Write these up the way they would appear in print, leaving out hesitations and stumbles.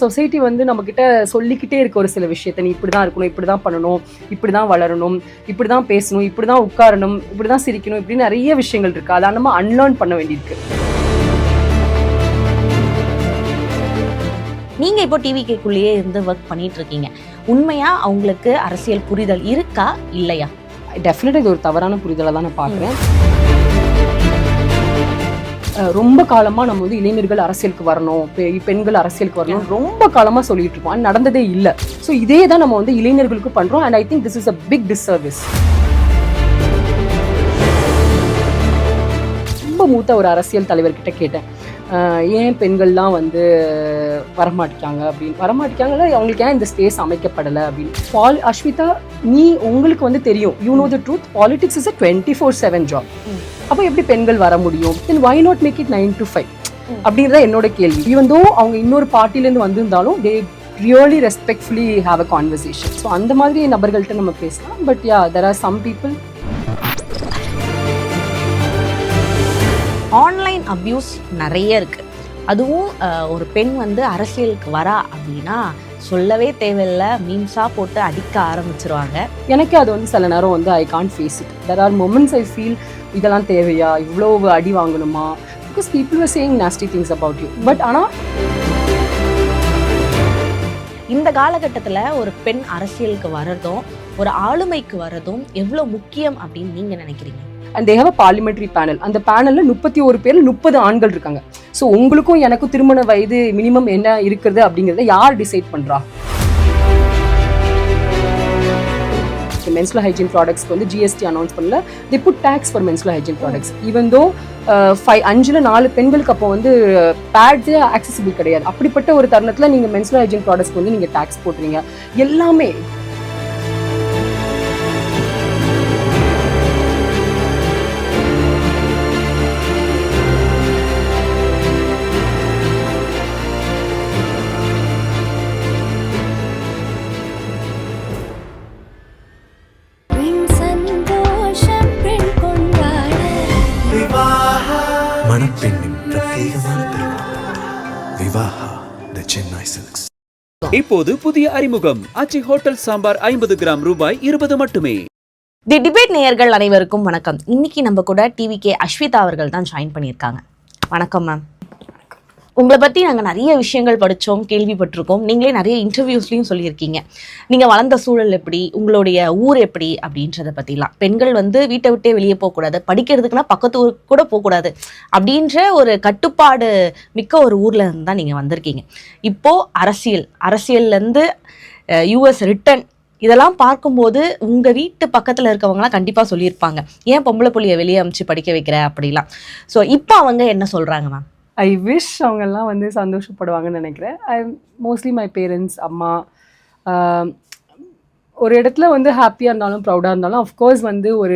Society வந்து நம்மக்கிட்ட சொல்லிக்கிட்டே இருக்க ஒரு சில விஷயத்த, நீ இப்படி தான் இருக்கணும், இப்படி தான் பண்ணணும், இப்படி தான் வளரணும், இப்படி தான் பேசணும், இப்படி தான் உட்காரணும், இப்படி தான் சிரிக்கணும், இப்படின்னு நிறைய விஷயங்கள் இருக்குது. அதை நம்ம அன்லேர்ன் பண்ண வேண்டியிருக்கு. நீங்கள் இப்போ டிவிகேக்குள்ளேயே இருந்து ஒர்க் பண்ணிட்டு இருக்கீங்க. உண்மையாக அவங்களுக்கு அரசியல் புரிதல் இருக்கா இல்லையா? டெஃபினட்டாக இது ஒரு தவறான புரிதலை தான் நான் பார்க்குறேன். ரொம்ப காலமாக நம்ம வந்து இளைஞர்கள் அரசியலுக்கு வரணும், பெண்கள் அரசியலுக்கு வரணும் ரொம்ப காலமாக சொல்லிட்டு இருக்கோம். அது நடந்ததே இல்லை. ஸோ இதே தான் நம்ம வந்து இளைஞர்களுக்கு பண்ணுறோம். And I think this is a big disservice. ரொம்ப மூத்த ஒரு அரசியல் தலைவர்கிட்ட கேட்டேன், ஏன் பெண்கள்லாம் வந்து வரமாட்டிக்காங்க அப்படின்னு. வரமாட்டிக்காங்களா, அவங்களுக்கு ஏன் இந்த ஸ்பேஸ் அமைக்கப்படலை அப்படின்னு. அஸ்விதா, நீ உங்களுக்கு வந்து தெரியும், you know the truth, politics is a 24/7 job. அப்போ எப்படி பெண்கள் வர முடியும்? Then why not make it 9 to 5 அப்படின்றத என்னோட கேள்வி. ஈவன் தோ அவங்க இன்னொரு பார்ட்டிலேருந்து வந்திருந்தாலும் they really respectfully have a conversation. So அந்த மாதிரி நபர்கள்ட்ட நம்ம பேசலாம். But yeah, there are some people. Online abuse நிறைய இருக்குது. அதுவும் ஒரு பெண் வந்து அரசியலுக்கு வரா அப்படின்னா சொல்லவே தேவையில்லை, மீம்ஸாக போட்டு அடிக்க ஆரம்பிச்சிருவாங்க. எனக்கு அது வந்து சில நேரம் வந்து I can't face it. There are moments I feel இதெல்லாம் தேவையா, இவ்வளோ அடி வாங்கணுமா, because people are saying nasty things about you. But ஆனால் இந்த காலகட்டத்தில் ஒரு பெண் அரசியலுக்கு வர்றதும் ஒரு ஆளுமைக்கு வர்றதும் எவ்வளோ முக்கியம் அப்படின்னு நீங்கள் நினைக்கிறீங்க? And they have a parliamentary panel. அந்த பேனலில் 31 பேர் 30 ஆண்கள் இருக்காங்க. ஸோ உங்களுக்கும் எனக்கும் திருமண வயது மினிமம் என்ன இருக்கிறது அப்படிங்கிறத யார் டிசைட் பண்ணுறா? மென்ஸ்ட்ரல் ஹைஜீன் ப்ராடக்ட்ஸ்க்கு வந்து ஜிஎஸ்டி அனௌன்ஸ் பண்ணல. they put tax for menstrual hygiene products. even though 5 4 பெண்களுக்கு அப்போ வந்து பேட்ஸே ஆக்சசிபிள் கிடையாது. அப்படிப்பட்ட ஒரு தருணத்தில் நீங்கள் மென்ஸ்ட்ரல் ஹைஜீன் ப்ராடக்ட்ஸ்க்கு வந்து நீங்கள் டேக்ஸ் போட்டுறீங்க. எல்லாமே மணப்பெண்ணின் பிரத்யேகமான திருமணம் விவாஹா தி சென்னை சில்க்ஸ். இப்போது புதிய அறிமுகம் ஆச்சி ஹோட்டல் சாம்பார் 50 கிராம் ரூபாய் 20 மட்டுமே. தி டிபேட் நேயர்கள் அனைவருக்கும் வணக்கம். இன்னைக்கு நம்ம கூட டிவிகே அஸ்விதா அவர்கள் தான் ஜாயின் பண்ணியிருக்காங்க. வணக்கம் மேம். உங்களை பற்றி நாங்கள் நிறைய விஷயங்கள் படித்தோம், கேள்விப்பட்டிருக்கோம். நீங்களே நிறைய இன்டர்வியூஸ்லையும் சொல்லியிருக்கீங்க. நீங்கள் வளர்ந்த சூழல் எப்படி, உங்களுடைய ஊர் எப்படி அப்படின்றத பற்றிலாம். பெண்கள் வந்து வீட்டை விட்டே வெளியே போகக்கூடாது, படிக்கிறதுக்குன்னா பக்கத்து ஊருக்கு கூட போகக்கூடாது அப்படின்ற ஒரு கட்டுப்பாடு மிக்க ஒரு ஊரில் இருந்து தான் நீங்கள் வந்திருக்கீங்க. இப்போது அரசியல்லேருந்து யூஎஸ் ரிட்டன் இதெல்லாம் பார்க்கும்போது உங்கள் வீட்டு பக்கத்தில் இருக்கவங்களாம் கண்டிப்பாக சொல்லியிருப்பாங்க, ஏன் பொம்பளை புள்ளியை வெளியே அமிச்சு படிக்க வைக்கிற அப்படிலாம். ஸோ இப்போ அவங்க என்ன சொல்கிறாங்க மேம்? ஐ விஷ் அவங்கெல்லாம் வந்து சந்தோஷப்படுவாங்கன்னு நினைக்கிறேன். மோஸ்ட்லி மை பேரண்ட்ஸ், அம்மா ஒரு இடத்துல வந்து ஹாப்பியாக இருந்தாலும் ப்ரௌடாக இருந்தாலும் அஃப்கோர்ஸ் வந்து ஒரு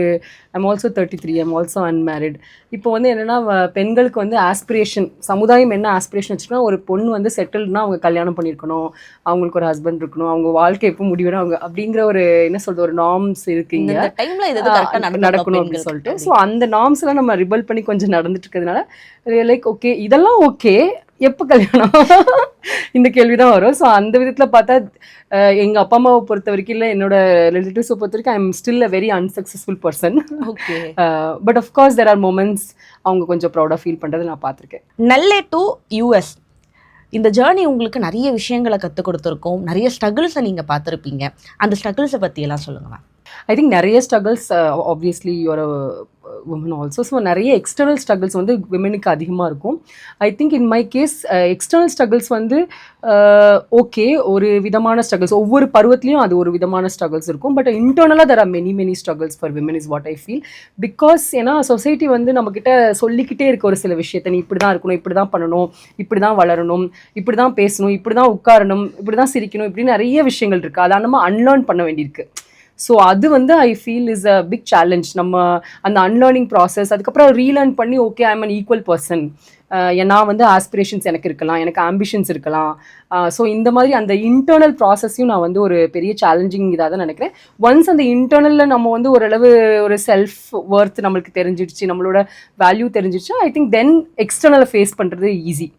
I'm also 33, I'm also unmarried. இப்போ வந்து என்னென்னா பெண்களுக்கு வந்து ஆஸ்பிரேஷன், சமுதாயம் என்ன ஆஸ்பிரேஷன் வச்சுன்னா, ஒரு பொண்ணு வந்து செட்டில்னா அவங்க கல்யாணம் பண்ணியிருக்கணும், அவங்களுக்கு ஒரு ஹஸ்பண்ட் இருக்கணும், அவங்க வாழ்க்கை எப்போ முடியணும், அவங்க அப்படிங்கிற ஒரு என்ன சொல்கிறது ஒரு நார்ம்ஸ் இருக்குங்க நடக்கணும் அப்படின்னு சொல்லிட்டு. ஸோ அந்த நார்ம்ஸ்லாம் நம்ம ரிபல் பண்ணி கொஞ்சம் நடந்துட்டு இருக்கிறதுனால லைக் ஓகே இதெல்லாம் ஓகே, எப்போ கல்யாணம் இந்த கேள்வி தான் வரும். ஸோ அந்த விதத்தில் பார்த்தா எங்கள் அப்பா அம்மாவை பொறுத்த வரைக்கும் இல்லை, என்னோட ரிலேட்டிவ்ஸை பொறுத்த வரைக்கும் I am still a very unsuccessful person. But of course there are moments அவங்க கொஞ்சம் ப்ரௌடாக ஃபீல் பண்ணுறது நான் பார்த்துருக்கேன். நெல்லை டு யூஎஸ் இந்த ஜேர்னி உங்களுக்கு நிறைய விஷயங்களை கற்றுக் கொடுத்துருக்கோம், நிறைய ஸ்ட்ரகிள்ஸை நீங்கள் பார்த்துருப்பீங்க. அந்த ஸ்ட்ரகிள்ஸை பற்றியெல்லாம் சொல்லுங்கள். ஐ திங்க் நிறைய struggles obviously you're a woman also. So நிறைய எக்ஸ்டர்னல் ஸ்ட்ரகிள்ஸ் வந்து விமனுக்கு அதிகமாக இருக்கும். I think in my case external struggles வந்து ஓகே, ஒரு விதமான ஸ்ட்ரகிள்ஸ் ஒவ்வொரு பருவத்துலேயும் அது ஒரு விதமான ஸ்ட்ரகிள்ஸ் இருக்கும். பட் இன்டர்னலாக there are many struggles for women is what I feel. Because ஏன்னா சொசைட்டி வந்து நம்மக்கிட்ட சொல்லிக்கிட்டே இருக்க ஒரு சில விஷயத்த, நீ இப்படி தான் இருக்கணும், இப்படி தான் பண்ணணும், இப்படி தான் வளரணும், இப்படி தான் பேசணும், இப்படி தான் உட்காரணும், இப்படி தான் சிரிக்கணும், இப்படி நிறைய விஷயங்கள் இருக்குது. அதை நம்ம அன்லேர்ன் பண்ண வேண்டியிருக்கு. ஸோ அது வந்து I feel is a big challenge. நம்ம அந்த அன்லேர்னிங் ப்ராசஸ் அதுக்கப்புறம் ரீலேர்ன் பண்ணி okay I am an equal person, நான் வந்து ஆஸ்பிரேஷன்ஸ் எனக்கு இருக்கலாம், எனக்கு ஆம்பிஷன்ஸ் இருக்கலாம். ஸோ இந்த மாதிரி அந்த இன்டர்னல் ப்ராசஸையும் நான் வந்து ஒரு பெரிய சேலஞ்சிங் இதாக தான் நினைக்கிறேன். ஒன்ஸ் அந்த இன்டர்னலில் நம்ம வந்து ஓரளவு ஒரு செல்ஃப் ஒர்த் நம்மளுக்கு தெரிஞ்சிடுச்சு, நம்மளோட வேல்யூ தெரிஞ்சிடுச்சு, ஐ திங்க் தென் எக்ஸ்டர்னலை ஃபேஸ் பண்ணுறது ஈஸி.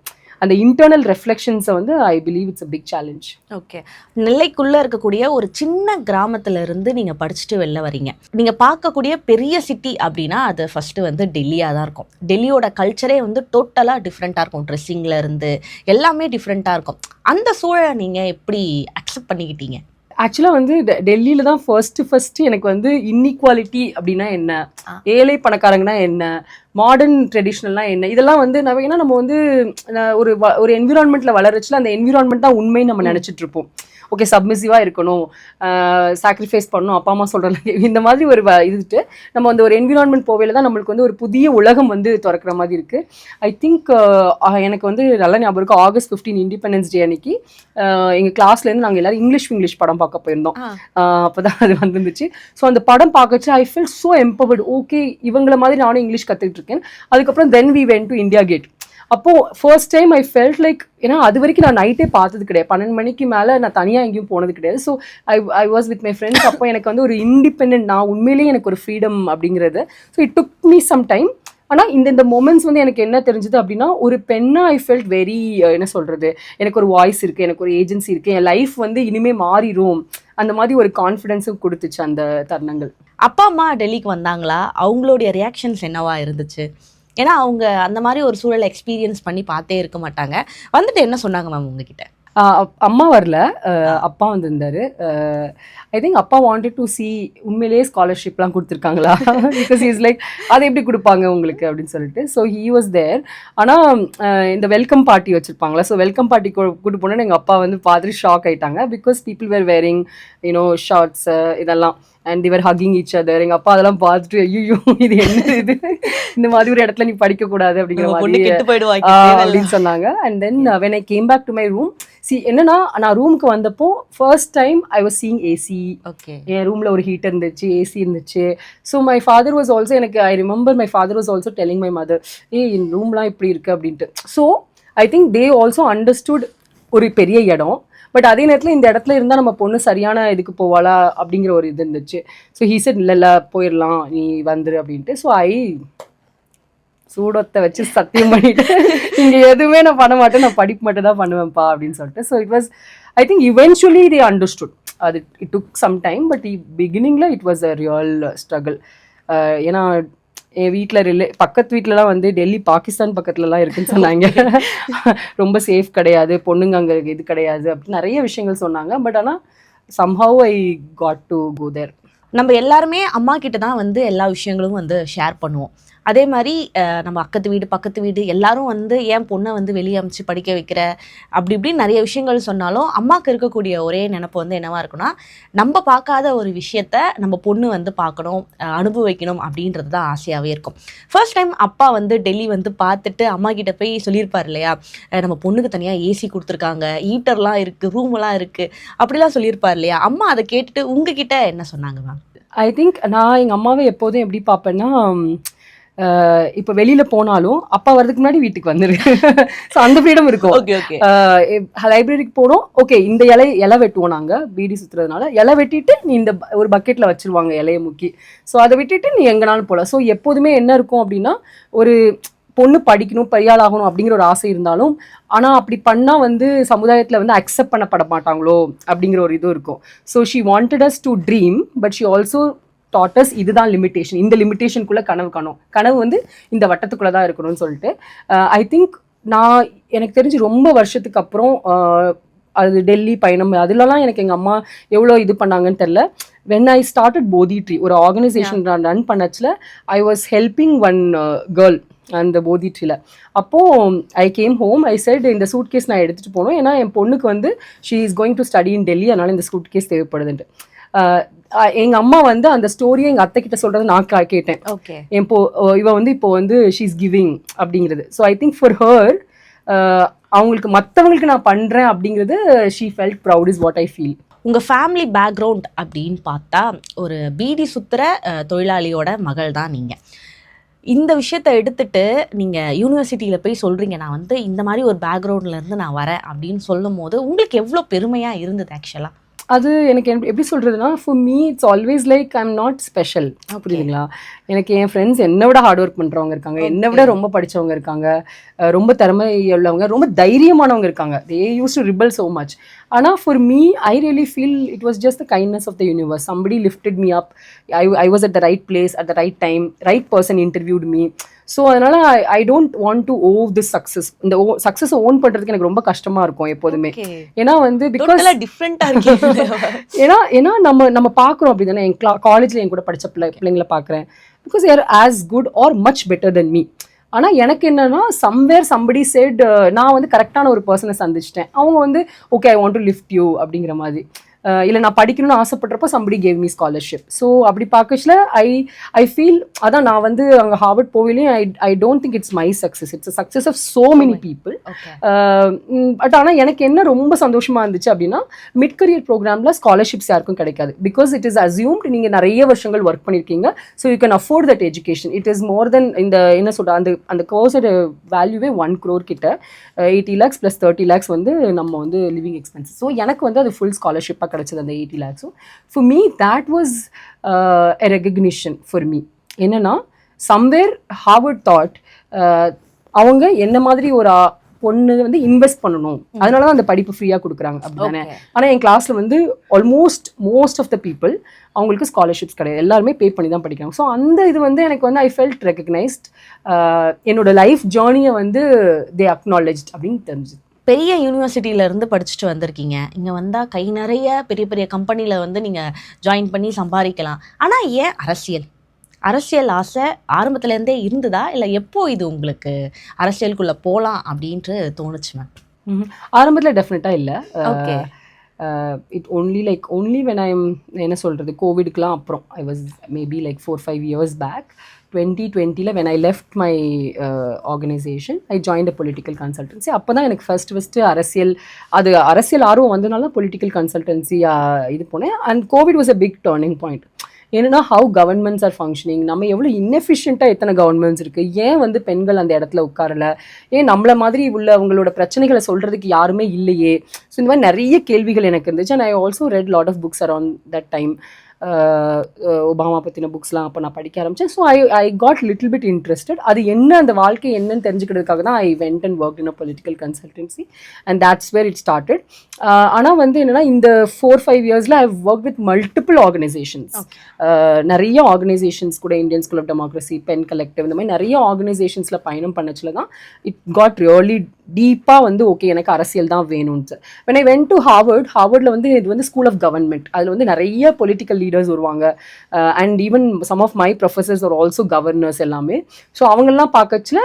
அந்த இன்டர்னல் ரெஃப்ளெக்ஷன்ஸை வந்து I believe it's a big challenge. Okay, நெல்லைக்குள்ளே இருக்கக்கூடிய ஒரு சின்ன கிராமத்துல இருந்து நீங்கள் படிச்சுட்டு வெளில வரீங்க. நீங்கள் பார்க்கக்கூடிய பெரிய சிட்டி அப்படின்னா அது ஃபஸ்ட்டு வந்து டெல்லியாக தான் இருக்கும். டெல்லியோட கல்ச்சரே வந்து டோட்டலாக டிஃப்ரெண்ட்டாக இருக்கும். ட்ரெஸ்ஸிங்கில் இருந்து எல்லாமே டிஃப்ரெண்ட்டாக இருக்கும். அந்த சூழலை நீங்கள் எப்படி அக்செப்ட் பண்ணிக்கிட்டீங்க? ஆக்சுவலாக வந்து டெல்லியில தான் ஃபர்ஸ்ட் எனக்கு வந்து இன்இக்வாலிட்டி அப்படின்னா என்ன, ஏழை பணக்காரங்கன்னா என்ன, மாடர்ன் ட்ரெடிஷ்னல்னா என்ன, இதெல்லாம் வந்து ஏன்னா நம்ம வந்து ஒரு என்விரான்மெண்ட்டில் வளரச்சுல அந்த என்விரான்மெண்ட் தான் உண்மைன்னு நம்ம நினச்சிட்டு இருப்போம். ஓகே, சப்மிசிவாக இருக்கணும், சாக்ரிஃபைஸ் பண்ணணும், அப்பா அம்மா சொல்கிறாங்க, இந்த மாதிரி ஒரு இதுட்டு நம்ம அந்த ஒரு என்விரான்மெண்ட் போவையில் தான் நம்மளுக்கு வந்து ஒரு புதிய உலகம் வந்து திறக்கிற மாதிரி இருக்குது. ஐ திங்க் எனக்கு வந்து நல்ல ஞாபகம் இருக்குது, August 15 இண்டிபெண்டன்ஸ் டே அன்னைக்கு எங்கள் கிளாஸ்லேருந்து நாங்கள் எல்லோரும் இங்கிலீஷ் படம் பார்க்க போயிருந்தோம். அப்போ தான் அது வந்துருந்துச்சு. ஸோ அந்த படம் பார்க்கச்சு I feel so empowered. Okay, இவங்கள மாதிரி நானும் இங்கிலீஷ் கற்றுக்கிட்டு இருக்கேன். அதுக்கப்புறம் then we went to India Gate. அப்போது first time I felt like, ஏன்னா அது வரைக்கும் நான் நைட்டே பார்த்தது கிடையாது, 12 மணிக்கு மேலே நான் தனியாக எங்கேயும் போனது கிடையாது. So I was with my friends. அப்போ எனக்கு வந்து ஒரு இண்டிபெண்ட், நான் உண்மையிலேயே எனக்கு ஒரு ஃப்ரீடம் அப்படிங்கிறது. So it took me some time. ஆனால் இந்த மொமெண்ட்ஸ் வந்து எனக்கு என்ன தெரிஞ்சது அப்படின்னா, ஒரு பெண்ணாக ஐ ஃபெல்ட் வெரி, என்ன சொல்கிறது, எனக்கு ஒரு வாய்ஸ் இருக்குது, எனக்கு ஒரு ஏஜென்சி இருக்குது, என் லைஃப் வந்து இனிமேல் மாறிடும், அந்த மாதிரி ஒரு கான்ஃபிடென்ஸும் கொடுத்துச்சு அந்த தருணங்கள். அப்பா அம்மா டெல்லிக்கு வந்தாங்களா? அவங்களுடைய ரியாக்ஷன்ஸ் என்னவா இருந்துச்சு? ஏன்னா அவங்க அந்த மாதிரி ஒரு சூழலை எக்ஸ்பீரியன்ஸ் பண்ணி பார்த்தே இருக்க மாட்டாங்க. வந்துட்டு என்ன சொன்னாங்க மேம் உங்ககிட்ட? அம்மா வரல, அப்பா வந்திருந்தாரு. ஐ திங்க் அப்பா வாண்டட் டு சி உண்மையிலேயே ஸ்காலர்ஷிப்லாம் கொடுத்துருக்காங்களா, பிகாஸ் இஸ் லைக் அதை எப்படி கொடுப்பாங்க உங்களுக்கு அப்படின்னு சொல்லிட்டு. So he was there. ஆனால் இந்த வெல்கம் பார்ட்டி வச்சுருப்பாங்களா, ஸோ வெல்கம் பார்ட்டி கூட்டு போனோன்னு எங்கள் அப்பா வந்து பார்த்துட்டு ஷாக் ஆகிட்டாங்க. Because people were wearing shorts இதெல்லாம், and they were hugging each other. எங்கள் அப்பா அதெல்லாம் பார்த்துட்டு ஐயோ இது என்ன இது, இந்த மாதிரி ஒரு இடத்துல நீ படிக்கக்கூடாது அப்படிங்கிற மாதிரி அப்படின்னு சொன்னாங்க. And then when I came back to my room, என்னன்னா நான் ரூமுக்கு வந்தப்போ first time I was seeing AC. என் ரூமில் ஒரு ஹீட்டர் இருந்துச்சு, ஏசி இருந்துச்சு. So my father was also, எனக்கு I remember my father was also telling my mother, என் ரூம்லாம் இப்படி இருக்குது அப்படின்ட்டு. So I think they also understood ஒரு பெரிய இடம், பட் அதே நேரத்தில் இந்த இடத்துல இருந்தால் நம்ம பொண்ணு சரியான இதுக்கு போவாளா அப்படிங்கிற ஒரு இது இருந்துச்சு. ஸோ ஹீ செட் இல்லை போயிடலாம் நீ வந்துரு அப்படின்ட்டு. ஸோ ஐ சூடத்தை வச்சு சத்தியம் பண்ணிட்டு இங்கே எதுவுமே நான் பண்ண மாட்டேன், நான் படிப்பு மட்டும் தான் பண்ணுவேன்ப்பா அப்படின்னு சொல்லிட்டு. So it was, I think eventually they understood. அது it took some time, but பிகினிங்கில் it was a real struggle. ஏன்னா என் வீட்டில் பக்கத்து வீட்டிலலாம் வந்து டெல்லி பாகிஸ்தான் பக்கத்துலலாம் இருக்குன்னு சொன்னாங்க, ரொம்ப சேஃப் கிடையாது, பொண்ணுங்க அங்கே இது கிடையாது அப்படின்னு நிறைய விஷயங்கள் சொன்னாங்க. பட் ஆனால் somehow I got to go there. நம்ம எல்லாருமே அம்மா கிட்ட தான் வந்து எல்லா விஷயங்களும் வந்து ஷேர் பண்ணுவோம். அதே மாதிரி நம்ம பக்கத்து வீடு எல்லாரும் வந்து ஏன் பொண்ணை வந்து வெளியே அமைச்சு படிக்க வைக்கிற அப்படி இப்படின்னு நிறைய விஷயங்கள் சொன்னாலும் அம்மாவுக்கு இருக்கக்கூடிய ஒரே நினைப்பு வந்து என்னவா இருக்குன்னா, நம்ம பார்க்காத ஒரு விஷயத்த நம்ம பொண்ணு வந்து பார்க்கணும், அனுபவிக்கணும் அப்படின்றது தான் ஆசையாகவே இருக்கும். ஃபர்ஸ்ட் டைம் அப்பா வந்து டெல்லி வந்து பார்த்துட்டு அம்மா கிட்ட போய் சொல்லியிருப்பார் இல்லையா, நம்ம பொண்ணுக்கு தனியாக ஏசி கொடுத்துருக்காங்க, ஹீட்டர்லாம் இருக்குது, ரூம்லாம் இருக்குது அப்படிலாம் சொல்லியிருப்பார் இல்லையா. அம்மா அதை கேட்டுட்டு உங்ககிட்ட என்ன சொன்னாங்க மேம்? ஐ திங்க் நான் எங்கள் அம்மாவை எப்போதும் எப்படி பார்ப்பேன்னா, இப்போ வெளியில போனாலும் அப்பா வரதுக்கு முன்னாடி வீட்டுக்கு வந்துரு. ஸோ அந்த ஃப்ரீடம் இருக்கும். லைப்ரரிக்கு போனோம், ஓகே இந்த இலை வெட்டுவோம், நாங்கள் பீடி சுற்றுறதுனால இலை வெட்டிட்டு நீ இந்த ஒரு பக்கெட்டில் வச்சுருவாங்க இலையை முக்கி. ஸோ அதை விட்டுட்டு நீ எங்கேனாலும் போகலாம். ஸோ எப்போதுமே என்ன இருக்கும் அப்படின்னா, ஒரு பொண்ணு படிக்கணும், பெரியாள் ஆகணும் அப்படிங்கிற ஒரு ஆசை இருந்தாலும், ஆனால் அப்படி பண்ணால் வந்து சமுதாயத்தில் வந்து அக்செப்ட் பண்ணப்பட மாட்டாங்களோ அப்படிங்கிற ஒரு இதுவும் இருக்கும். So she wanted us to dream, but she also taught us இதுதான் லிமிட்டேஷன், இந்த லிமிட்டேஷனுக்குள்ளே கனவு வந்து இந்த வட்டத்துக்குள்ளே தான் இருக்கணும்னு சொல்லிட்டு. ஐ திங்க் எனக்கு தெரிஞ்சு ரொம்ப வருஷத்துக்கு அப்புறம் அது டெல்லி பயணம் அதுலலாம் எனக்கு எங்கள் அம்மா எவ்வளோ இது பண்ணாங்கன்னு தெரில. When I started Bodhi tree, ஒரு ஆர்கனைசேஷன் ரன் பண்ணச்சில் I was helping one girl அந்த போதி ட்ரீல. அப்போது I came home, I said இந்த சூட் கேஸ் நான் எடுத்துகிட்டு போகணும், ஏன்னா என் பொண்ணுக்கு வந்து she is going to study in Delhi, அதனால் இந்த சூட் கேஸ் தேவைப்படுதுன்ட்டு. எங்கள் அம்மா வந்து அந்த ஸ்டோரியை எங்கள் அத்தை கிட்ட சொல்கிறத நான் கேட்டேன். இவ வந்து இப்போ வந்து ஷீ இஸ் கிவிங் அப்படிங்கிறது. So I think for her, அவங்களுக்கு மற்றவங்களுக்கு நான் பண்ணுறேன் அப்படிங்கிறது, she felt proud is what I feel. உங்கள் ஃபேமிலி பேக்ரவுண்ட் அப்படின்னு பார்த்தா ஒரு பீடி சுத்துற தொழிலாளியோட மகள் தான் நீங்கள். இந்த விஷயத்தை எடுத்துட்டு நீங்கள் யூனிவர்சிட்டியில் போய் சொல்கிறீங்க, நான் வந்து இந்த மாதிரி ஒரு பேக்ரவுண்ட்லேருந்து நான் வரேன் அப்படின்னு சொல்லும் போது உங்களுக்கு எவ்வளோ பெருமையாக இருந்தது ஆக்சுவலாக? அது எனக்கு எப்படி சொல்கிறதுனா, for me it's always like I am not special. புரியுதுங்களா? எனக்கு என் ஃப்ரெண்ட்ஸ் என்னை விட ஹார்ட் ஒர்க் பண்ணுறவங்க இருக்காங்க, என்னை விட ரொம்ப படித்தவங்க இருக்காங்க, ரொம்ப திறமை உள்ளவங்க, ரொம்ப தைரியமானவங்க இருக்காங்க. They use to rebel so much. ஆனால் for me I really feel it was just the kindness of the universe. Somebody lifted me up. I was at the right place at the right time. Right person interviewed me. So அதனால் I don't want to owe this success. இந்த சக்ஸஸை own பண்ணுறதுக்கு எனக்கு ரொம்ப கஷ்டமாக இருக்கும் எப்போதுமே. ஏன்னா வந்து பிகாஸ் டிஃப்ரெண்ட்டாக இருக்கு. ஏன்னா நம்ம பார்க்குறோம் அப்படி தானே. என் காலேஜில் என் கூட படித்த பிள்ளைங்களை பார்க்குறேன். Because they're as good or much better than me. ஆனால் எனக்கு என்னன்னா சம்வேர் சம்படி செட் நான் வந்து கரெக்டான ஒரு பர்சனை சந்திச்சிட்டேன். அவங்க வந்து okay I want to lift you அப்படிங்கிற மாதிரி. இல்லை நான் படிக்கணும்னு ஆசைப்படுறப்போ somebody gave me scholarship. So அப்படி பார்க்கச்சில் ஐ ஃபீல் அதான் நான் வந்து அங்கே ஹார்வர்ட் போவிலையும் I don't think it's my success. It's a success of so many people. But ஆனால் எனக்கு என்ன ரொம்ப சந்தோஷமாக இருந்துச்சு அப்படின்னா, மிட் கரியர் ப்ரோக்ராமில் ஸ்காலர்ஷிப்ஸ் யாருக்கும் கிடைக்காது. பிகாஸ் இட் இஸ் அசியூம்டு நீங்கள் நிறைய வருஷங்கள் ஒர்க் பண்ணியிருக்கீங்க. So you can afford that education. It is more than இந்த என்ன சொல்கிற அந்த கோர்ஸோட வேல்யூவே 1 crore கிட்ட. 80 lakhs + 30 lakhs வந்து நம்ம வந்து லிவிங் எக்ஸ்பென்சஸ். ஸோ எனக்கு வந்து அது ஃபுல் ஸ்காலர்ஷிப்பாக கிடைச்சது அந்த 80 lakhs. For me that was a recognition for me. என்னன்னா somewhere Harvard thought அவங்க என்ன மாதிரி ஒரு பொண்ணு வந்து இன்வெஸ்ட் பண்ணணும், அதனால தான் அந்த படிப்பு ஃப்ரீயாக கொடுக்குறாங்க அப்படிதானே. ஆனால் என் கிளாஸில் வந்து almost most of the people அவங்களுக்கு ஸ்காலர்ஷிப்ஸ் கிடையாது, எல்லாருமே பே பண்ணி தான் படிக்கிறாங்க. ஸோ அந்த இது வந்து எனக்கு வந்து ஐ ஃபெல்ட் ரெகக்னைஸ்ட். என்னோட லைஃப் ஜேர்னியை வந்து தே அக்னாலஜ்ட் அப்படின்னு தெரிஞ்சுது. பெரிய யூனிவர்சிட்டியிலேருந்து படிச்சுட்டு வந்திருக்கீங்க. இங்கே வந்தால் கை நிறைய பெரிய பெரிய கம்பெனியில் வந்து நீங்கள் ஜாயின் பண்ணி சம்பாதிக்கலாம். ஆனால் ஏன் அரசியல் ஆசை ஆரம்பத்துலேருந்தே இருந்ததா, இல்லை எப்போ இது உங்களுக்கு அரசியலுக்குள்ளே போகலாம் அப்படின்ட்டு தோணுச்சு மேம்? ஆரம்பத்தில் டெஃபினட்டாக இல்லை. ஓகே. இட் only when என்ன சொல்கிறது, கோவிடுக்கெலாம் அப்புறம் I was maybe like 4-5 years back 2020 when I left my organization, I joined a political consultancy. அப்போ தான் எனக்கு ஃபர்ஸ்ட் அரசியல் ஆர்வம் வந்ததுனால பொலிட்டிக்கல் கன்சல்டன்சி இது போனேன். And covid was a big turning point. ஏன்னா ஹவு கவர்மெண்ட்ஸ் ஆர் ஃபங்க்ஷனிங், நம்ம எவ்வளோ இன்எஃபிஷியண்ட்டாக எத்தனை கவர்மெண்ட்ஸ் இருக்குது, ஏன் வந்து பெண்கள் அந்த இடத்துல உட்காரல, ஏன் நம்மள மாதிரி உள்ள அவங்களோட பிரச்சனைகளை சொல்கிறதுக்கு யாருமே இல்லையே. ஸோ இந்த மாதிரி நிறைய கேள்விகள் எனக்கு இருந்துச்சு. And I also read lot of books around that time. Obama பற்றின புக்ஸ்லாம் அப்போ நான் படிக்க ஆரம்பித்தேன். So I got little bit interested. அது என்ன அந்த வாழ்க்கை என்னன்னு தெரிஞ்சுக்கிறதுக்காக தான் I went and work in a political consultancy and that's where it started. ஆனால் வந்து என்னென்னா இந்த 4-5 yearsல I work with multiple organizations. நிறைய ஆர்கனைசேஷன்ஸ் கூட, Indian School of Democracy, Pen Collective, இந்த மாதிரி நிறைய ஆர்கனைசேஷன்ஸில் பயணம் பண்ணச்சில் தான் இட் காட் ரியலி டீப்பாக வந்து ஓகே எனக்கு அரசியல் தான் வேணும்னு. when I went to ஹார்வர்டில் வந்து இது வந்து ஸ்கூல் ஆஃப் கவர்மெண்ட். அதில் வந்து நிறைய பொலிட்டிக்கல் லீடர்ஸ் வருவாங்க. And even some of my professors are also governors எல்லாமே. ஸோ அவங்கெல்லாம் பார்க்கச்சில்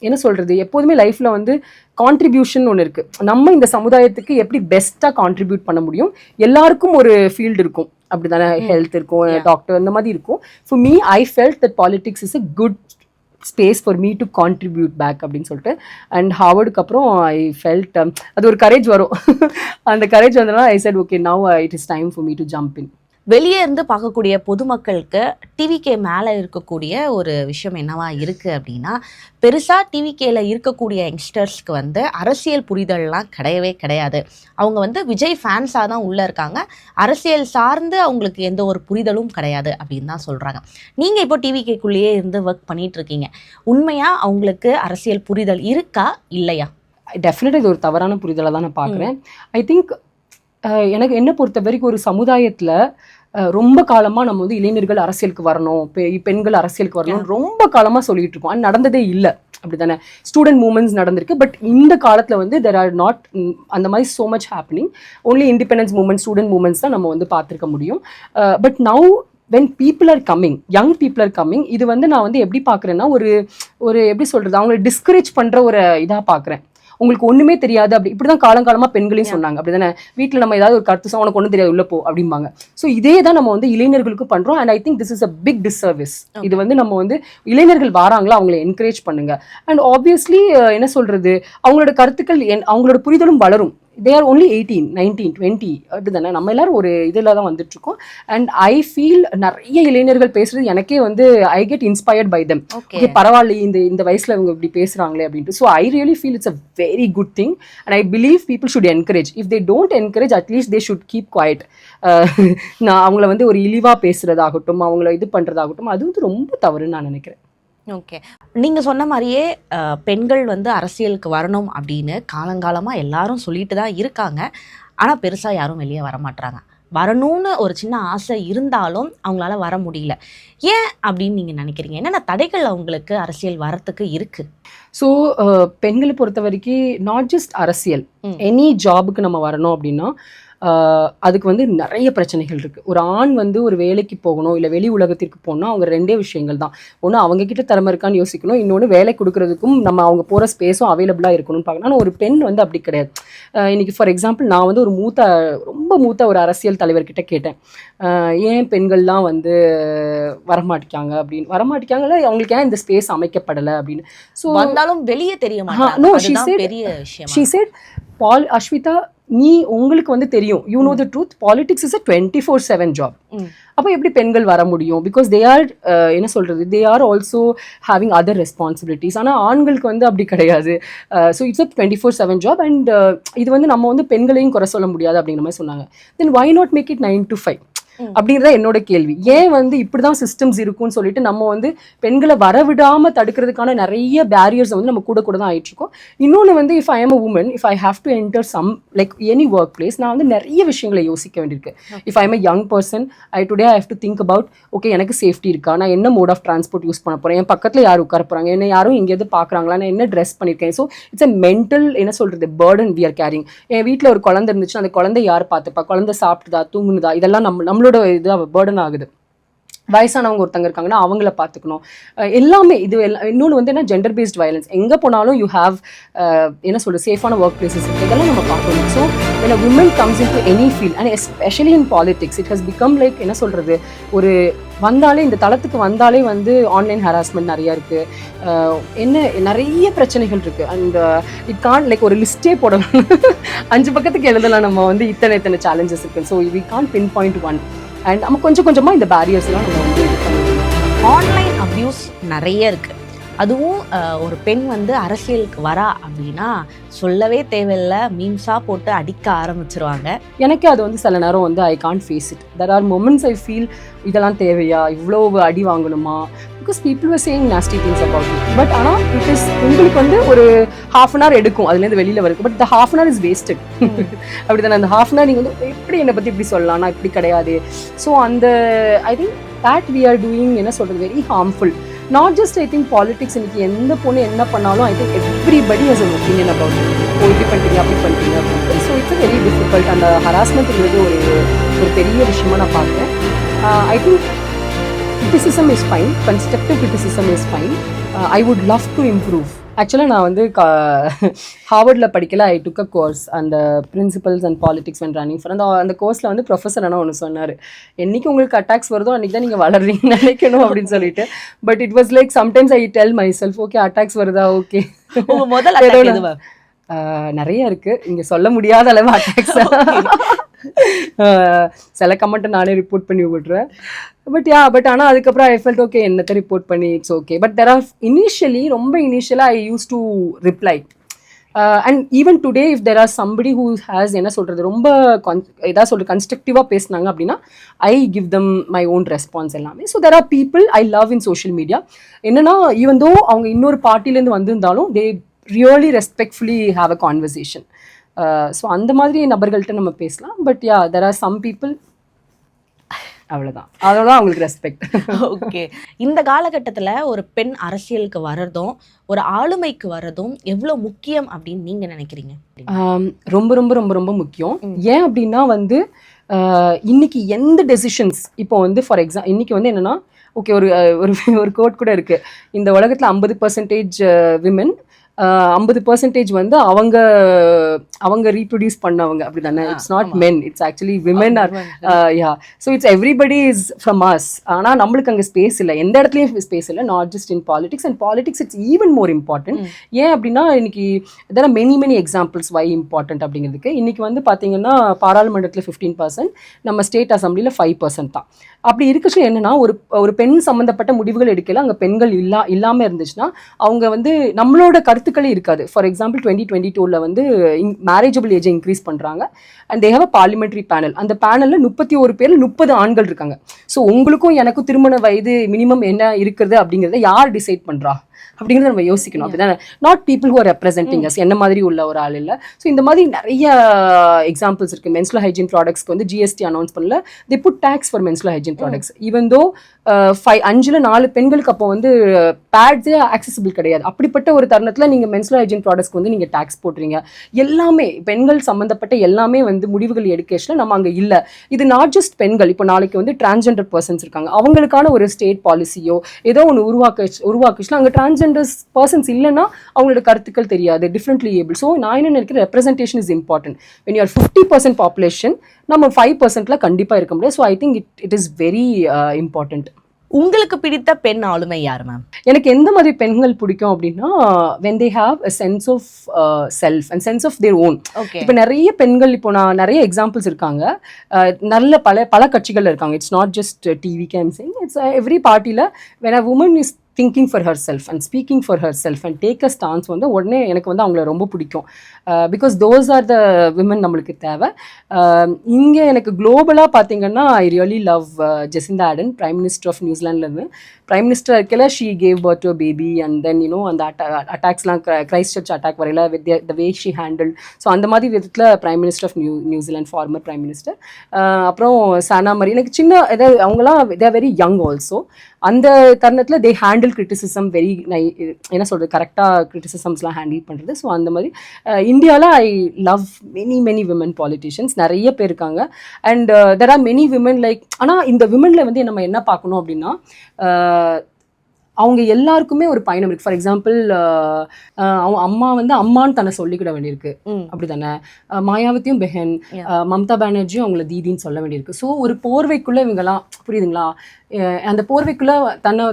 என்ன சொல்கிறது, எப்போதுமே லைஃப்பில் வந்து கான்ட்ரிபியூஷன் ஒன்று இருக்குது. நம்ம இந்த சமுதாயத்துக்கு எப்படி பெஸ்ட்டாக கான்ட்ரிபியூட் பண்ண முடியும், எல்லாருக்கும் ஒரு ஃபீல்டு இருக்கும் அப்படி தானே. ஹெல்த் இருக்கும், டாக்டர், இந்த மாதிரி இருக்கும். For me I felt that politics is a good space for me to contribute back அப்படின்னு சொல்லிட்டு. அண்ட் ஹார்வர்டுக்கு அப்புறம் ஐ ஃபெல்ட் அது ஒரு கரேஜ் வரும். அந்த கரேஜ் வந்ததுனால ஐ set okay now it is time for me to jump in. வெளியே இருந்து பார்க்கக்கூடிய பொதுமக்களுக்கு டிவிகே மேலே இருக்கக்கூடிய ஒரு விஷயம் என்னவா இருக்குது அப்படின்னா, பெருசாக டிவிகேல இருக்கக்கூடிய யங்ஸ்டர்ஸ்க்கு வந்து அரசியல் புரிதல்லாம் கிடையவே கிடையாது. அவங்க வந்து விஜய் ஃபேன்ஸாக தான் உள்ளே இருக்காங்க. அரசியல் சார்ந்து அவங்களுக்கு எந்த ஒரு புரிதலும் கிடையாது அப்படின்னு தான் சொல்கிறாங்க. நீங்கள் இப்போ டிவிகேக்குள்ளேயே இருந்து ஒர்க் பண்ணிட்டு இருக்கீங்க. உண்மையாக அவங்களுக்கு அரசியல் புரிதல் இருக்கா இல்லையா? டெஃபினட்டாக இது ஒரு தவறான புரிதலை தான் நான் பார்க்குறேன். ஐ திங்க் எனக்கு என்ன பொறுத்த வரைக்கும் ஒரு சமுதாயத்தில் ரொம்ப காலமாக நம்ம வந்து இளைஞர்கள் அரசியலுக்கு வரணும், பெண்கள் அரசியலுக்கு வரணும் ரொம்ப காலமாக சொல்லிட்டு இருக்கோம். அது நடந்ததே இல்லை அப்படி தானே. ஸ்டூடெண்ட் மூமெண்ட்ஸ் நடந்திருக்கு. பட் இந்த காலத்தில் வந்து தெர் ஆர் நாட் அந்த மாதிரி so much happening. Only independence movement, student movements தான் நம்ம வந்து பார்த்துருக்க முடியும். But now when people are coming, young people are coming, இது வந்து நான் வந்து எப்படி பார்க்குறேன்னா ஒரு எப்படி சொல்கிறது, அவங்களை டிஸ்கரேஜ் பண்ணுற ஒரு இதாக பார்க்குறேன். உங்களுக்கு ஒன்றுமே தெரியாது அப்படி இப்படி தான் காலங்காலமாக பெண்களையும் சொன்னாங்க அப்படி தானே. வீட்டில் நம்ம ஏதாவது ஒரு கருத்து உனக்கு ஒன்றும் தெரியாது உள்ள போ அப்படிம்பாங்க. ஸோ இதே தான் நம்ம வந்து இளைஞர்களுக்கு பண்ணுறோம். And I think this is a big disservice. இது வந்து நம்ம வந்து இளைஞர்கள் வராங்களா அவங்களை என்கரேஜ் பண்ணுங்க. அண்ட் ஆப்வியஸ்லி என்ன சொல்கிறது, அவங்களோட கருத்துக்கள் அவங்களோட புரிதலும் வளரும். தே ஆர் ஒன்லி 18, 19, 20 அப்படிதானே. நம்ம எல்லாரும் ஒரு இதில் தான் வந்துட்டுருக்கோம். அண்ட் ஐ ஃபீல் நிறைய இளைஞர்கள் பேசுறது எனக்கே வந்து I get inspired by them. Okay, பரவாயில்ல இந்த வயசில் இவங்க இப்படி பேசுகிறாங்களே அப்படின்ட்டு. So I really feel it's a very good thing and I believe people should encourage. If they don't encourage at least they should keep quiet. நான் அவங்கள வந்து ஒரு இழிவாக பேசுகிறதாகட்டும், அவங்கள இது பண்ணுறதாகட்டும், அது வந்து ரொம்ப தவறுன்னு நான் நினைக்கிறேன். ஓகே, நீங்கள் சொன்ன மாதிரியே பெண்கள் வந்து அரசியலுக்கு வரணும் அப்படின்னு காலங்காலமாக எல்லாரும் சொல்லிட்டு தான் இருக்காங்க. ஆனால் பெருசாக யாரும் வெளியே வரமாட்றாங்க. வரணும்னு ஒரு சின்ன ஆசை இருந்தாலும் அவங்களால வர முடியல. ஏன் அப்படின்னு நீங்கள் நினைக்கிறீங்க? என்னென்ன தடைகள் அவங்களுக்கு அரசியல் வரத்துக்கு இருக்குது? ஸோ பெண்களை பொறுத்த வரைக்கும் நாட் ஜஸ்ட் அரசியல், எனி ஜாபுக்கு நம்ம வரணும் அப்படின்னா அதுக்கு வந்து நிறைய பிரச்சனைகள் இருக்குது. ஒரு ஆண் வந்து ஒரு வேலைக்கு போகணும், இல்லை வெளி உலகத்திற்கு போகணும், அவங்க ரெண்டே விஷயங்கள் தான். ஒன்று அவங்கக்கிட்ட திறமை இருக்கான்னு யோசிக்கணும், இன்னொன்று வேலை கொடுக்கறதுக்கும் நம்ம அவங்க போகிற ஸ்பேஸும் அவைலபிளாக இருக்கணும்னு பார்க்கணும். ஆனால் ஒரு பெண் வந்து அப்படி கிடையாது. இன்றைக்கி ஃபார் எக்ஸாம்பிள் நான் வந்து ஒரு ரொம்ப மூத்த ஒரு அரசியல் தலைவர்கிட்ட கேட்டேன், ஏன் பெண்கள்லாம் வந்து வரமாட்டிக்காங்க அப்படின்னு. வரமாட்டிக்காங்கல்ல, அவங்களுக்கு ஏன் இந்த ஸ்பேஸ் அமைக்கப்படலை அப்படின்னு. ஸோ வந்தாலும் வெளியே தெரிய மாட்டாங்க. பெரிய விஷயம். ஷீ செட், அஸ்விதா, நீ உங்களுக்கு வந்து தெரியும், you know the truth, politics is a 24/7 job. அப்போ எப்படி பெண்கள் வர முடியும்? பிகாஸ் தே ஆர் என்ன சொல்கிறது, they are also having other responsibilities. ஆனால் ஆண்களுக்கு வந்து அப்படி கிடையாது. So it's a 24/7 job. And இது வந்து நம்ம வந்து பெண்களையும் குறை சொல்ல முடியாது அப்படிங்கிற மாதிரி சொன்னாங்க. Then why not make it 9 to 5 அப்படிங்கிறத என்னோட கேள்வி. ஏன் வந்து இப்படிதான் சிஸ்டம்ஸ் இருக்கும்னு சொல்லிட்டு நம்ம வந்து பெண்களை வரவிடாம தடுக்கிறதுக்கான நிறைய பேரியர்ஸ் வந்து நம்ம கூட தான் ஆயிட்டு இருக்கோம். இன்னொன்று வந்து if I am a woman, if I have to enter some like any work place, நான் வந்து நிறைய விஷயங்களை யோசிக்க வேண்டியிருக்கு. If I am a young person, today I have to think about, okay எனக்கு சேஃப்டி இருக்கா, நான் என்ன மோட் ஆஃப் டிரான்ஸ்போர்ட் யூஸ் பண்ண போகிறேன், என் பக்கத்தில் யார் உட்கார போகிறாங்க, என்ன யாரும் இங்கேருந்து பார்க்குறாங்களா, நான் என்ன ட்ரெஸ் பண்ணியிருக்கேன். ஸோ இட்ஸ் அ மென்டல் என்ன சொல்கிறது பர்டன் வி ஆர் கேரிங். என் வீட்டில் ஒரு குழந்தை இருந்துச்சுன்னா அந்த குழந்தை யார் பார்த்துப்பா, குழந்தை சாப்பிட்டுதா தூங்குனுதா, இதெல்லாம் நம்மளோட இது பேர்டன் ஆகுது. வயசானவங்க ஒருத்தங்க இருக்காங்கன்னா அவங்கள பார்த்துக்கணும். எல்லாமே இது இன்னொன்று வந்து என்ன, ஜெண்டர் பேஸ்ட் வயலன்ஸ். எங்கே போனாலும் யூ ஹாவ் என்ன சொல்கிறது சேஃபான ஒர்க் பிளேசஸ் இருக்குது, இதெல்லாம் நம்ம பார்க்கணும். So when a woman comes into any field and especially in politics, it has become like என்ன சொல்கிறது, ஒரு வந்தாலே இந்த தளத்துக்கு வந்தாலே வந்து ஆன்லைன் ஹராஸ்மெண்ட் நிறையா இருக்குது, என்ன நிறைய பிரச்சனைகள் இருக்குது. அண்ட் இட் கான் லைக் ஒரு லிஸ்ட்டே போடலாம், 5 பக்கத்துக்கு எழுதலாம் நம்ம வந்து இத்தனை சேலஞ்சஸ் இருக்குது. So we can pinpoint one. And நம்ம கொஞ்சம் கொஞ்சமாக இந்த பேரியர்ஸ்லாம் நம்ம வந்து இது பண்ணணும். ஆன்லைன் அப்யூஸ் நிறைய இருக்குது. அதுவும் ஒரு பெண் வந்து அரசியலுக்கு வரா அப்படின்னா சொல்லவே தேவையில்லை, மீம்ஸாக போட்டு அடிக்க ஆரம்பிச்சிருவாங்க. எனக்கு அது வந்து சில நேரம் வந்து I can't face it. There are moments I feel இதெல்லாம் தேவையா, இவ்வளோ அடி வாங்கணுமா, because people are saying nasty things about it. But ஆனால் இட் இஸ் உங்களுக்கு வந்து ஒரு ½ an hour எடுக்கும் அதுலேருந்து வெளியில் வருது. But the ½ an hour is wasted. அப்படி தானே, அந்த ½ an hour நீங்கள் வந்து எப்படி என்னை பற்றி இப்படி சொல்லலாம், நான் இப்படி கிடையாது. ஸோ அந்த I think that we are doing என்ன சொல்கிறது very harmful. Not just I think politics. இன்னைக்கு எந்த பொண்ணு என்ன பண்ணாலும் I think everybody has an opinion about இப்படி பண்ணிட்டீங்க அப்படி பண்ணிட்டீங்க அப்படின்னு. So it's very difficult. அந்த ஹராஸ்மெண்ட்ங்கிறது ஒரு பெரிய விஷயமா நான் பார்க்குறேன். I think criticism is fine, constructive criticism is fine. I would love to improve. ஆக்சுவலாக நான் வந்து ஹார்வர்டில் படிக்கல, ஐ டுக் அ கோர்ஸ் அந்த principles and politics and running for. அந்த கோர்ஸில் வந்து ப்ரொஃபஸர் ஆனால் ஒன்று சொன்னார், என்றைக்கு உங்களுக்கு அட்டாக்ஸ் வருதோ அன்றைக்கி தான் நீங்கள் வளர்றீங்கன்னு நினைக்கணும் அப்படின்னு சொல்லிட்டு. But it was like sometimes I tell my self, okay attacks வருதா, ஓகே முதல்ல நிறைய இருக்குது, இங்கே சொல்ல முடியாத அளவு அட்டாக்ஸ். சில கமெண்ட்டை நானே ரிப்போர்ட் பண்ணி விட்டுறேன். பட் ஆனால் அதுக்கப்புறம் ஐ ஃபெல்ட் ஓகே என்னத்தை ரிப்போர்ட் பண்ணி it's okay. But there are ரொம்ப இனிஷியலாக I use to reply. And even today if there are somebody who has என்ன சொல்கிறது ரொம்ப ஏதாவது சொல்கிறது கன்ஸ்ட்ரக்டிவாக பேசினாங்க அப்படின்னா I give them my own response எல்லாமே. So there are people I love in social media. என்னன்னா ஈவன் தோ அவங்க இன்னொரு பார்ட்டிலேருந்து வந்திருந்தாலும் they really respectfully have a conversation. So அந்த மாதிரி நபர்கள்ட்ட நம்ம பேசலாம். But yeah there are some people, அவ்வளோதான் அவங்களுக்கு ரெஸ்பெக்ட். ஓகே, இந்த காலகட்டத்தில் ஒரு பெண் அரசியலுக்கு வர்றதும் ஒரு ஆளுமைக்கு வர்றதும் எவ்வளோ முக்கியம் அப்படின்னு நீங்கள் நினைக்கிறீங்க? ரொம்ப ரொம்ப ரொம்ப ரொம்ப முக்கியம். ஏன் அப்படின்னா வந்து இன்னைக்கு எந்த டெசிஷன்ஸ் இப்போ வந்து ஃபார் எக்ஸாம்பிள் இன்னைக்கு வந்து என்னன்னா ஓகே ஒரு கோட் கூட இருக்குது, இந்த உலகத்தில் 50% விமன் 50% வந்து அவங்க ரீப்ரொடியூஸ் பண்ணவங்க அப்படி தானே. It's not men, it's actually women are yeah. So it's everybody is from us. ஆனால் நம்மளுக்கு அங்கே ஸ்பேஸ் இல்லை, எந்த இடத்துலையும் ஸ்பேஸ் இல்லை, not just in politics. And politics it's even more important. ஏன் அப்படின்னா இன்னைக்கு there are many examples why important அப்படிங்கிறதுக்கு. இன்னைக்கு வந்து பார்த்தீங்கன்னா பாராளுமன்றத்தில் 15%, நம்ம ஸ்டேட் அசம்பிளியில் 5% தான். அப்படி இருக்கச்சு என்னன்னா ஒரு பெண் சம்மந்தப்பட்ட முடிவுகள் எடுக்கல அங்கே பெண்கள் இல்லாமல் இருந்துச்சுன்னா அவங்க வந்து நம்மளோட கருத்துக்களே இருக்காது. ஃபார் எக்ஸாம்பிள் 2022 வந்து மேரேஜபிள் ஏஜை இன்க்ரீஸ் பண்ணுறாங்க and they have a parliamentary panel. அந்த பேனலில் 31 பேரில் 30 ஆண்கள் இருக்காங்க. ஸோ உங்களுக்கும் எனக்கும் திருமண வயது மினிமம் என்ன இருக்கிறது அப்படிங்கிறத யார் டிசைட் பண்ணுறா அப்படிங்கிறத நம்ம யோசிக்கணும். அப்படிதான் not people who are representing us, என்ன மாதிரி உள்ள ஒரு ஆள் இல்லை. ஸோ இந்த மாதிரி நிறைய எக்ஸாம்பிள்ஸ் இருக்குது. மென்ஸ்ட்ரல் ஹைஜீன் ப்ராடக்ட்ஸ்க்கு வந்து GST அனௌன்ஸ் பண்ணல, they put tax for menstrual hygiene products. Even though 5 4 பெண்களுக்கு அப்போ வந்து பேட்ஸே ஆக்சசிபிள் கிடையாது. அப்படிப்பட்ட ஒரு தருணத்தில் நீங்கள் மென்ஸ்ட்ரல் ஹைஜீன் ப்ராடக்ட்ஸ்க்கு வந்து நீங்கள் டேக்ஸ் போட்டுறீங்க. எல்லாமே பெண்கள் சம்மந்தப்பட்ட எல்லாமே வந்து முடிவுகள் எடுக்கேஷனில் நம்ம அங்கே இல்லை. இது நாட் ஜஸ்ட் பெண்கள், இப்போ நாளைக்கு வந்து டிரான்ஸ்ஜெண்டர் பர்சன்ஸ் இருக்காங்க, அவங்களுக்கான ஒரு ஸ்டேட் பாலிசியோ ஏதோ ஒன்று உருவாக்குச்சுன்னா அங்கே டிரான்ஸ்ஜெண்டர்ஸ் பர்சன்ஸ் இல்லைன்னா அவங்களோட கருத்துக்கள் தெரியாது, டிஃப்ரெண்ட்லி ஏபிள். ஸோ நான் என்ன நினைக்கிறேன், representation is important. When you are 50% population, நம்ம 5%ல கண்டிப்பாக இருக்க முடியாது. So I think it is very important. உங்களுக்கு பிடித்த பெண் ஆளுமை யார் மேம்? எனக்கு எந்த மாதிரி பெண்கள் பிடிக்கும் அப்படின்னா, when they have a sense of self and sense of their own. இப்போ நிறைய பெண்கள், இப்போ நான் நிறைய எக்ஸாம்பிள்ஸ் இருக்காங்க, நல்ல பல கட்சிகள் இருக்காங்க. It's not just TV camping, it's every பார்ட்டியில் when a woman is thinking for herself and speaking for herself and take a stance வந்து உடனே எனக்கு வந்து அவங்கள ரொம்ப பிடிக்கும். Because those are the women நம்மளுக்கு தேவை. இங்கே எனக்கு குளோபலாக பார்த்தீங்கன்னா I really love Jacinda Ardern, prime minister of நியூசிலாண்ட்லேருந்து. பிரைம் மினிஸ்டர் இருக்கல she gave birth to baby and then you know அந்த அட்டாக்ஸ்லாம் கிரைஸ்ட் சர்ச் அட்டாக் வரையில with the way she handle. So அந்த மாதிரி விதத்தில் prime minister of New Zealand, former prime minister. அப்புறம் Sanna Marin, எனக்கு சின்ன ஏதாவது அவங்களாம் they are very young also. அந்த தருணத்தில் தே ஹேண்டில் கிரிட்டிசிசம் வெரி என்ன சொல்கிறது, கரெக்டாக கிரிட்டிசிசம்ஸ்லாம் ஹேண்டில் பண்ணுறது. ஸோ அந்த மாதிரி இந்தியாவில் I love many women politicians, நிறைய பேர் இருக்காங்க. And there are many women like. ஆனால் இந்த விமனில் வந்து நம்ம என்ன பார்க்கணும் அப்படின்னா, அவங்க எல்லாருக்குமே ஒரு பயணம் இருக்குது. ஃபார் எக்ஸாம்பிள் அவங்க அம்மா வந்து அம்மான்னு தன்னை சொல்லிக்கிட வேண்டியிருக்கு, அப்படி தானே. மாயாவதியும் பெஹன், மம்தா பானர்ஜியும் அவங்கள தீதின்னு சொல்ல வேண்டியிருக்கு. ஸோ ஒரு போர்வைக்குள்ளே இவங்கெல்லாம், புரியுதுங்களா, அந்த போர்வைக்குள்ளே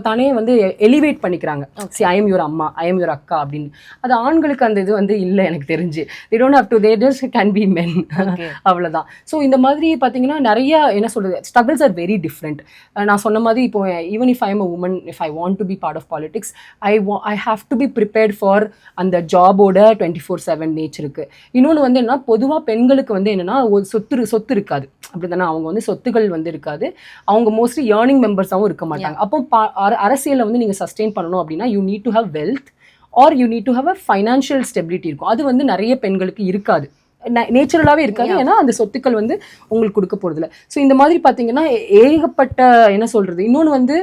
தானே வந்து எலிவேட் பண்ணிக்கிறாங்க. சி ஐ எம் யுவர் அம்மா, ஐ எம் யுவர் அக்கா அப்படின்னு. அது ஆண்களுக்கு அந்த இது வந்து இல்லை எனக்கு தெரிஞ்சு. they don't have to, they just can be men. அவ்வளோதான். ஸோ இந்த மாதிரி பார்த்தீங்கன்னா நிறைய என்ன சொல்கிறது, ஸ்ட்ரகிள்ஸ் ஆர் வெரி டிஃப்ரெண்ட். நான் சொன்ன மாதிரி இப்போ even if I am a woman, if I want to be part of politics, I have to be prepared for அந்த ஜாபோட 24/7 நேச்சருக்கு. இன்னொன்று வந்து என்னன்னா, பொதுவாக பெண்களுக்கு வந்து என்னென்னா ஒரு சொத்து இருக்காது, அப்படி தானே. அவங்க வந்து சொத்துக்கள் வந்து இருக்காது, அவங்க மோஸ்ட்லி ஏர்னிங் மெம்பர்ஸாகவும் இருக்க மாட்டாங்க. அப்போ அரசியலில் வந்து நீங்கள் சஸ்டெயின் பண்ணணும் அப்படின்னா you need to have wealth or you need to have a financial stability இருக்கும். அது வந்து நிறைய பெண்களுக்கு இருக்காது, நேச்சுரலாகவே இருக்காது. ஏன்னா அந்த சொத்துக்கள் வந்து உங்களுக்கு கொடுக்க போகிறதில்ல. ஸோ இந்த மாதிரி பார்த்தீங்கன்னா ஏகப்பட்ட என்ன சொல்கிறது. இன்னொன்று வந்து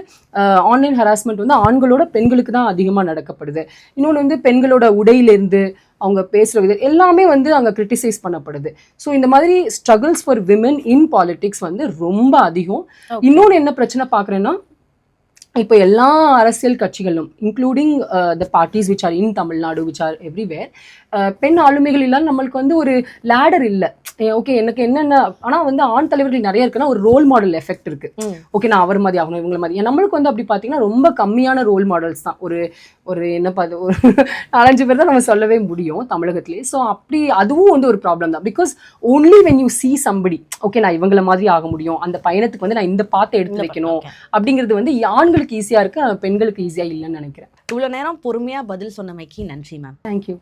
ஆன்லைன் ஹராஸ்மெண்ட் வந்து ஆண்களோட பெண்களுக்கு தான் அதிகமாக நடக்கப்படுது. இன்னொன்று வந்து பெண்களோட உடையிலேருந்து அவங்க பேசுகிற விதம் எல்லாமே வந்து அங்கே கிரிட்டிசைஸ் பண்ணப்படுது. ஸோ இந்த மாதிரி struggles for women in politics வந்து ரொம்ப அதிகம். இன்னொன்று என்ன பிரச்சனை பார்க்குறேன்னா, இப்போ எல்லா அரசியல் கட்சிகளும் including the parties which are in Tamil Nadu which are everywhere, பெண் ஆளுமைகள் இல்லாமல் நம்மளுக்கு வந்து ஒரு லேடர் இல்லை. ஓகே எனக்கு என்னென்ன, ஆனால் வந்து ஆண் தலைவர்கள் நிறைய இருக்குன்னா ஒரு ரோல் மாடல் எஃபெக்ட் இருக்குது. ஓகே நான் அவர் மாதிரி ஆகணும், இவங்களை மாதிரி. நம்மளுக்கு வந்து அப்படி பார்த்தீங்கன்னா ரொம்ப கம்மியான ரோல் மாடல்ஸ் தான். ஒரு என்னப்பா அது ஒரு 4-5 பேர் தான் நம்ம சொல்லவே முடியும் தமிழகத்திலேயே. ஸோ அப்படி அதுவும் வந்து ஒரு ப்ராப்ளம் தான். Because only when you see somebody, okay நான் இவங்களை மாதிரி ஆக முடியும், அந்த பயணத்துக்கு வந்து நான் இந்த பாத்தை எடுத்து வைக்கணும் அப்படிங்கிறது வந்து ஆண்களுக்கு ஈஸியாக இருக்குது, பெண்களுக்கு ஈஸியாக இல்லைன்னு நினைக்கிறேன். இவ்வளோ நேரம் பொறுமையாக பதில் சொன்னமைக்கு நன்றி மேம். தேங்க்யூ.